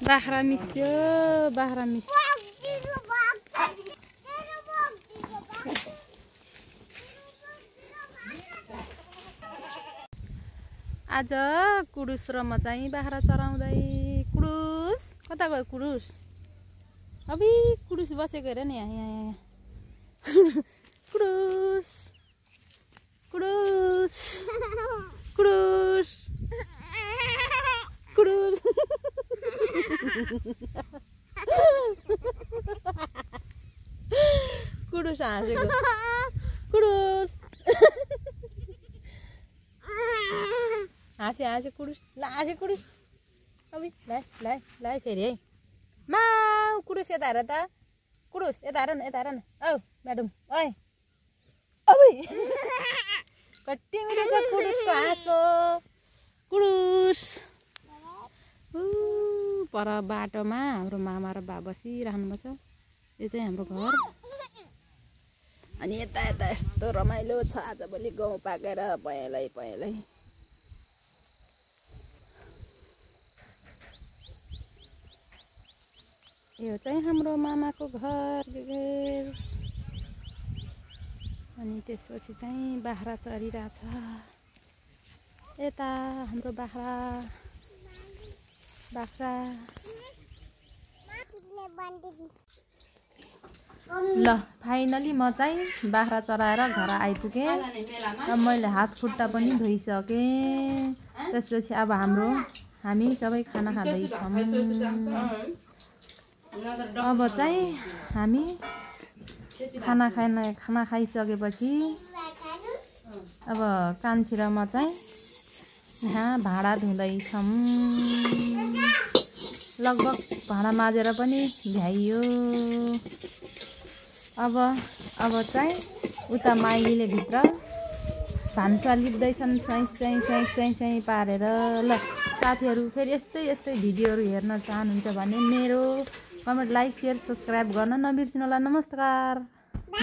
बाख्रा मिस्यो बाख्रा मिस्यो आज कुडुस र म चाहिँ बाख्रा चराउँदै कुडुस कता गयो कुडुस अबि कुडुस बसेको हेर नि यहाँ कुडुस कुडुस कुडुस कुडुस कुडुस हाँसेको कुडुस हाँसे हाँसे कुडुस हाँसे कुडुस अबि लाइ फेरि है माउ कुडुस यता हेर त कुडुस यता हेर न औ म्याडम ओइ अबि कति मिठो छ कुडुसको हाँसो कुडुस पर बाटोमा हाम्रो मामा र बा बसिराख्नु भएको छ यो चाहिँ हाम्रो घर अनि यता यता यस्तो रमाइलो छ आजभोलि गाउँ पाकेर पहेँलै यो चाहिँ हाम्रो मामाको घर अनि त्यसपछि चाहिँ बाख्रा चरिरहेछ यता हाम्रो बाख्रा ल फाइनली म चाहिँ बाख्रा चराएर घर आइपुगेँ र मैले हात खुट्टा पनि धोइसकेँ त्यसपछि अब हामी सबै खाना खाँदैछौँ अब चाहिँ हामी खाना खाइसकेपछि अब कान्छी र म चाहिँ यहाँ भाँडा धुँदैछौँ लगभग भाँडा माझेर पनि भ्याइयो अब चाहिँ उता माइलीले भित्र भान्सा लिप्दैछन् स्याइ पारेर ल साथीहरू फेरि यस्तै भिडियोहरू हेर्न चाहनुहुन्छ भने मेरो कमेन्ट लाइक शेयर सब्सक्राइब गर्न नबिर्सिनु होला नमस्कार।